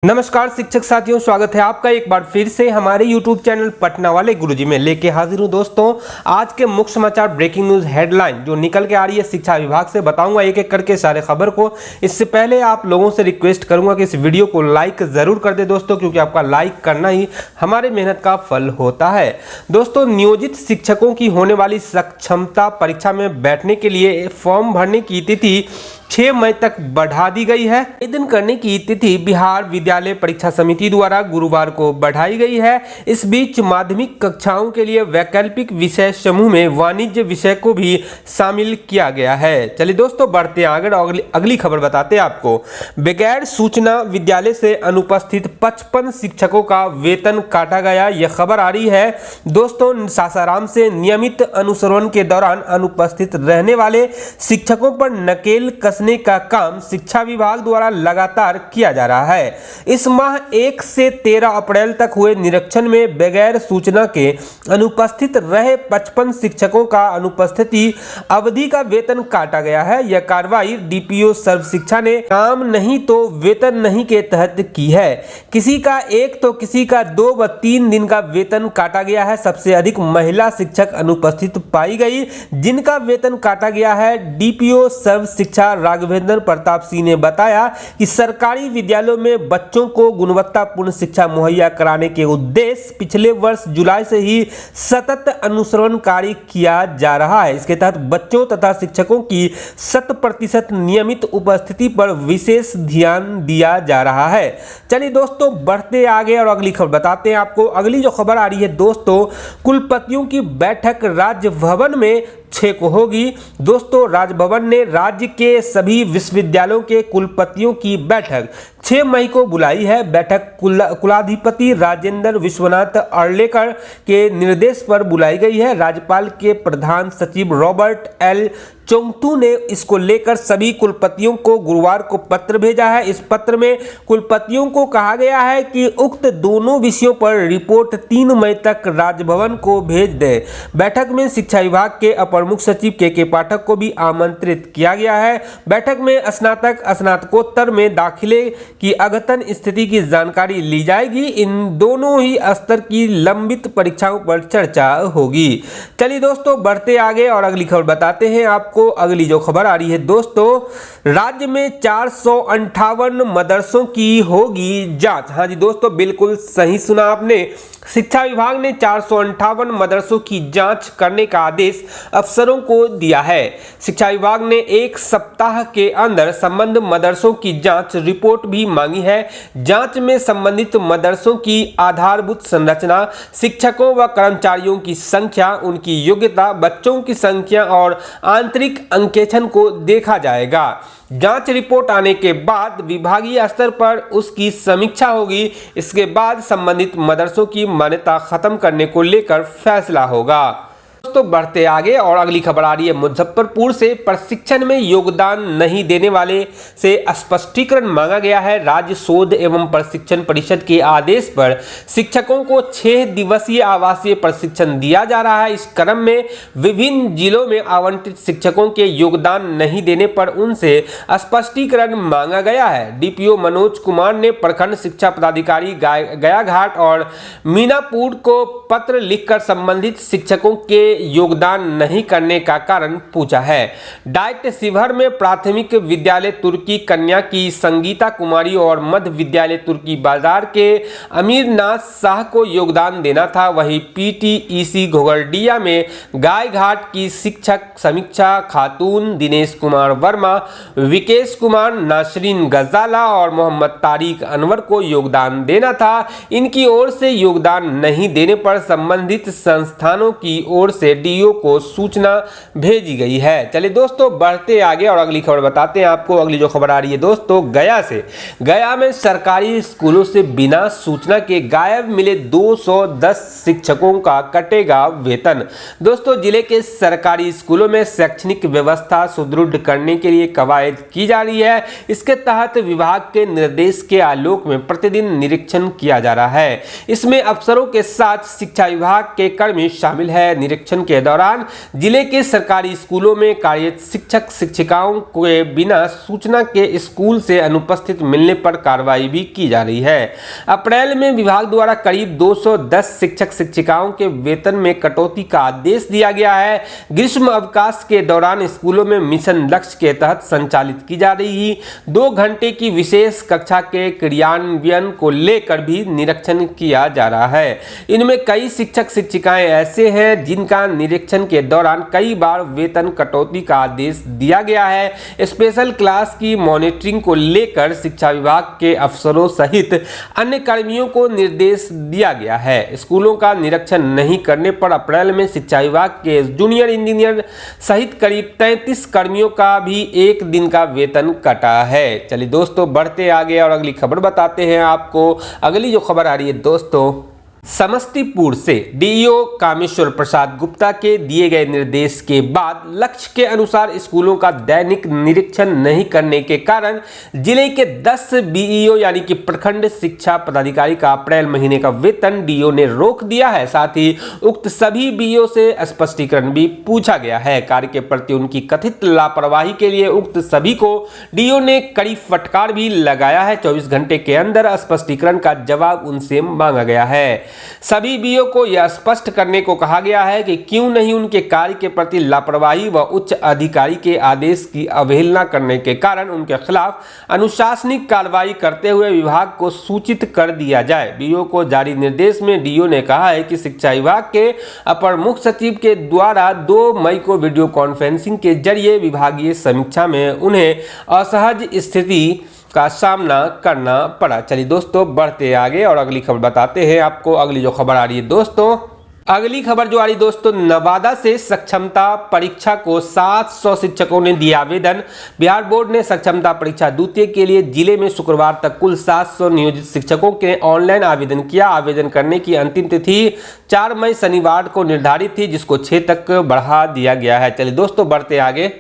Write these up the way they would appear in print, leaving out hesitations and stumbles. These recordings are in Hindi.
नमस्कार शिक्षक साथियों, स्वागत है आपका एक बार फिर से हमारे YouTube चैनल पटना वाले गुरुजी में। लेके हाजिर हूं दोस्तों आज के मुख्य समाचार, ब्रेकिंग न्यूज हेडलाइन जो निकल के आ रही है शिक्षा विभाग से। बताऊंगा एक एक करके सारे खबर को। इससे पहले आप लोगों से रिक्वेस्ट करूंगा कि इस वीडियो को लाइक जरूर कर दे दोस्तों, क्योंकि आपका लाइक करना ही हमारे मेहनत का फल होता है। दोस्तों, नियोजित शिक्षकों की होने वाली सक्षमता परीक्षा में बैठने के लिए फॉर्म भरने की तिथि 6 मई तक बढ़ा दी गई है। आवेदन करने की तिथि बिहार विद्यालय परीक्षा समिति द्वारा गुरुवार को बढ़ाई गई है। इस बीच माध्यमिक कक्षाओं के लिए वैकल्पिक विषय समूह में वाणिज्य विषय को भी शामिल किया गया है। चलिए दोस्तों बढ़ते हैं आगे, अगली खबर बताते हैं आपको। बगैर सूचना विद्यालय से अनुपस्थित 55 शिक्षकों का वेतन काटा गया, यह खबर आ रही है दोस्तों। सासाराम से नियमित अनुसरण के दौरान अनुपस्थित रहने वाले शिक्षकों पर नकेल कसने का काम शिक्षा विभाग द्वारा लगातार किया जा रहा है। इस माह 1 से 13 अप्रैल तक हुए निरीक्षण में बगैर सूचना के अनुपस्थित रहे 55 शिक्षकों का अनुपस्थिति अवधि का वेतन काटा गया है। यह कार्रवाई डीपीओ सर्व शिक्षा ने काम नहीं तो वेतन नहीं के तहत की है। किसी का 1 तो किसी का 2 व 3 दिन का वेतन काटा गया है। सबसे अधिक महिला शिक्षक अनुपस्थित पाई गई, जिनका वेतन काटा गया है। डीपीओ सर्व शिक्षा राघवेंद्र प्रताप सिंह ने बताया कि सरकारी विद्यालयों में बच्चों को गुणवत्तापूर्ण शिक्षा मुहैया कराने के उद्देश्य पिछले वर्ष जुलाई से ही सतत अनुसरण कार्य किया जा रहा है। इसके तहत बच्चों तथा शिक्षकों की 100% नियमित उपस्थिति पर विशेष ध्यान दिया जा रहा है। चलिए दोस्तों बढ़ते आगे और अगली खबर बताते हैं आपको। अगली जो खबर आ रही है दोस्तों, कुलपतियों की बैठक राजभवन में 6 को होगी। दोस्तों, राजभवन ने राज्य के सभी विश्वविद्यालयों के कुलपतियों की बैठक 6 मई को बुलाई है। बैठक कुलाधिपति राजेंद्र विश्वनाथ अर्लेकर के निर्देश पर बुलाई गई है। राज्यपाल के प्रधान सचिव रॉबर्ट एल चोंगतू ने इसको लेकर सभी कुलपतियों को गुरुवार को पत्र भेजा है। इस पत्र में कुलपतियों को कहा गया है कि उक्त दोनों विषयों पर रिपोर्ट 3 मई तक राजभवन को भेज दे। बैठक में शिक्षा विभाग के अपर मुख्य सचिव के पाठक को भी आमंत्रित किया गया है। बैठक में स्नातक स्नातकोत्तर में दाखिले की अद्यतन स्थिति की जानकारी ली जाएगी। इन दोनों ही स्तर की लंबित परीक्षाओं पर चर्चा होगी। चलिए दोस्तों बढ़ते आगे और अगली खबर बताते हैं आपको। अगली जो खबर आ रही है दोस्तों, राज्य में 458 मदरसों की होगी जांच। हाँ जी दोस्तों, बिल्कुल सही सुना आपने। शिक्षा विभाग ने 458 मदरसों की जांच करने का आदेश अफसरों को दिया है। शिक्षा विभाग ने 1 सप्ताह के अंदर संबंधित मदरसों की जांच रिपोर्ट भी मांगी है। जांच में संबंधित मदरसों की आधारभूत संरचना, शिक्षकों व कर्मचारियों की संख्या, उनकी योग्यता, बच्चों की संख्या और आंतरिक अंकेक्षण को देखा जाएगा। जांच रिपोर्ट आने के बाद विभागीय स्तर पर उसकी समीक्षा होगी। इसके बाद संबंधित मदरसों की मान्यता खत्म करने को लेकर फैसला होगा। दोस्तों बढ़ते आगे और अगली खबर आ रही है। मुजफ्फरपुर से प्रशिक्षण में योगदान नहीं देने वाले से स्पष्टीकरण मांगा गया है। राज्य शोध एवं प्रशिक्षण परिषद के आदेश पर शिक्षकों को 6 दिवसीय आवासीय प्रशिक्षण दिया जा रहा है। इस क्रम में विभिन्न जिलों में आवंटित शिक्षकों के योगदान नहीं देने पर उनसे स्पष्टीकरण मांगा गया है। डीपीओ मनोज कुमार ने प्रखंड शिक्षा पदाधिकारी गयाघाट और मीनापुर को पत्र लिखकर संबंधित शिक्षकों के योगदान नहीं करने का कारण पूछा है। डाइट शिवहर में प्राथमिक विद्यालय तुर्की कन्या की संगीता कुमारी और मध्य विद्यालय तुर्की बाजार के अमीरनाथ शाह को योगदान देना था। वहीं पीटीईसी घोगरडिया में गायघाट की शिक्षक समीक्षा खातून, दिनेश कुमार वर्मा, विकेश कुमार, नासरीन गजाला और मोहम्मद तारिक अनवर को योगदान देना था। इनकी ओर से योगदान नहीं देने पर संबंधित संस्थानों की ओर से डीओ को सूचना भेजी गई है। चलिए दोस्तों बढ़ते आगे और अगली खबर बताते हैं आपको। अगली जो खबर आ रही है दोस्तों, गया से। गया में सरकारी स्कूलों से बिना सूचना के गायब मिले 210 शिक्षकों का कटेगा वेतन। दोस्तों, जिले के सरकारी स्कूलों में शैक्षणिक व्यवस्था सुदृढ़ करने के लिए कवायद की जा रही है। इसके तहत विभाग के निर्देश के आलोक में प्रतिदिन निरीक्षण किया जा रहा है। इसमें अफसरों के साथ शिक्षा विभाग के कर्मी शामिल है। निरीक्षण निरीक्षण के दौरान जिले के सरकारी स्कूलों में कार्यरत शिक्षक शिक्षिकाओं के बिना सूचना के स्कूल से अनुपस्थित मिलने पर कार्रवाई भी की जा रही है। अप्रैल में विभाग द्वारा करीब 210 शिक्षक शिक्षिकाओं के वेतन में कटौती का आदेश दिया गया है। ग्रीष्म अवकाश के दौरान स्कूलों में मिशन लक्ष्य के तहत संचालित की जा रही 2 घंटे की विशेष कक्षा के क्रियान्वयन को लेकर भी निरीक्षण किया जा रहा है। इनमें कई शिक्षक शिक्षिकाएं ऐसे हैं जिनका निरीक्षण के दौरान कई बार वेतन कटौती का आदेश दिया गया है। स्पेशल क्लास की मॉनिटरिंग को लेकर शिक्षा विभाग के अफसरों सहित अन्य कर्मियों को निर्देश दिया गया है। स्कूलों का निरीक्षण नहीं करने पर अप्रैल में शिक्षा विभाग के जूनियर इंजीनियर सहित करीब 33 कर्मियों का भी 1 दिन का वेतन कटा है। चलिए दोस्तों बढ़ते आगे और अगली खबर बताते हैं आपको। अगली जो खबर आ रही है दोस्तों, समस्तीपुर से डीईओ कामेश्वर प्रसाद गुप्ता के दिए गए निर्देश के बाद लक्ष्य के अनुसार स्कूलों का दैनिक निरीक्षण नहीं करने के कारण जिले के 10 बीईओ यानी कि प्रखंड शिक्षा पदाधिकारी का अप्रैल महीने का वेतन डीईओ ने रोक दिया है। साथ ही उक्त सभी बीईओ से स्पष्टीकरण भी पूछा गया है। कार्य के प्रति उनकी कथित लापरवाही के लिए उक्त सभी को डीईओ ने कड़ी फटकार भी लगाया है। 24 घंटे के अंदर स्पष्टीकरण का जवाब उनसे मांगा गया है। सभी बीओ को यह स्पष्ट करने को कहा गया है कि क्यों नहीं उनके कार्य के प्रति लापरवाही व उच्च अधिकारी के आदेश की अवहेलना करने के कारण उनके खिलाफ अनुशासनिक कार्रवाई करते हुए विभाग को सूचित कर दिया जाए। बीओ को जारी निर्देश में डीओ ने कहा है कि शिक्षा विभाग के अपर मुख्य सचिव के द्वारा 2 मई को वीडियो कॉन्फ्रेंसिंग के जरिए विभागीय समीक्षा में उन्हें असहज स्थिति का सामना करना पड़ा। चलिए दोस्तों बढ़ते आगे और अगली खबर बताते हैं आपको। अगली जो खबर आ रही है दोस्तों, अगली खबर जो आ रही दोस्तों, नवादा से सक्षमता परीक्षा को 700 शिक्षकों ने दिया आवेदन। बिहार बोर्ड ने सक्षमता परीक्षा द्वितीय के लिए जिले में शुक्रवार तक कुल 700 नियोजित शिक्षकों के ऑनलाइन आवेदन किया। आवेदन करने की अंतिम तिथि 4 मई शनिवार को निर्धारित थी, जिसको 6 तक बढ़ा दिया गया है। चलिए दोस्तों बढ़ते आगे।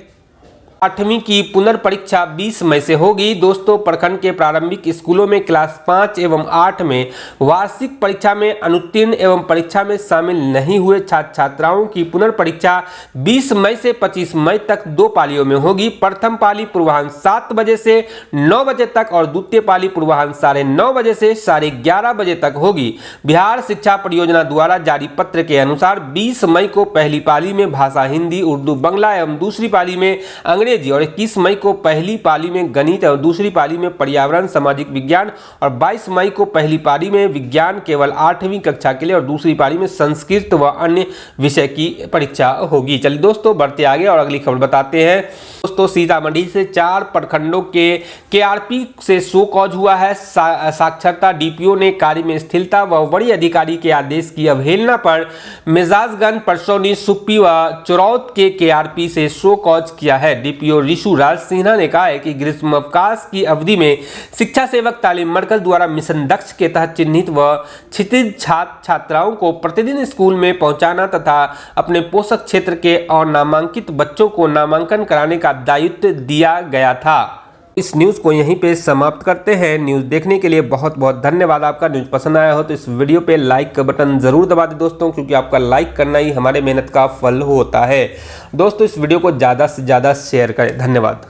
8वीं की पुनर्परीक्षा 20 मई से होगी। दोस्तों प्रखंड के प्रारंभिक स्कूलों में क्लास 5 एवं 8 में वार्षिक परीक्षा में अनुत्तीर्ण एवं परीक्षा में शामिल नहीं हुए छात्र छात्राओं की पुनर्परीक्षा 20 मई से 25 मई तक 2 पालियों में होगी। प्रथम पाली पूर्वाह्न 7 बजे से 9 बजे तक और द्वितीय पाली पूर्वाह्न 9:30 बजे से 11:30 बजे तक होगी। बिहार शिक्षा परियोजना द्वारा जारी पत्र के अनुसार 20 मई को पहली पाली में भाषा हिंदी, उर्दू, बांग्ला एवं दूसरी पाली में अंग्रेजी और 21 मई को पहली पाली में गणित और दूसरी पाली में पर्यावरण सामाजिक विज्ञान और 22 मई को पहली पाली में विज्ञान केवल 8वीं कक्षा के लिए और दूसरी पाली में संस्कृत व अन्य विषय की परीक्षा होगी। चलिए दोस्तों बढ़ते आगे और अगली खबर बताते हैं। दोस्तों सीतामढ़ी से 4 प्रखंडों के केआरपी से शो कॉज हुआ है। साक्षरता डीपीओ ने कार्य में स्थिरता व वरीय अधिकारी के आदेश की अवहेलना पर मिजाजगंज, परसौनी, सुप्पी व चुरौत के केआरपी से शो कॉज किया है। डीपीओ ऋषु राज सिन्हा ने कहा है कि ग्रीष्म अवकाश की अवधि में शिक्षा सेवक तालीम मरकज द्वारा मिशन दक्ष के तहत चिन्हित व क्षितिज छात्र छात्राओं को प्रतिदिन स्कूल में पहुंचाना तथा अपने पोषक क्षेत्र के और नामांकित बच्चों को नामांकन कराने का दायित्व दिया गया था। इस न्यूज़ को यहीं पे समाप्त करते हैं। न्यूज़ देखने के लिए बहुत बहुत धन्यवाद। आपका न्यूज़ पसंद आया हो तो इस वीडियो पे लाइक का बटन ज़रूर दबा दें दोस्तों, क्योंकि आपका लाइक करना ही हमारे मेहनत का फल होता है। दोस्तों इस वीडियो को ज़्यादा से ज़्यादा शेयर करें। धन्यवाद।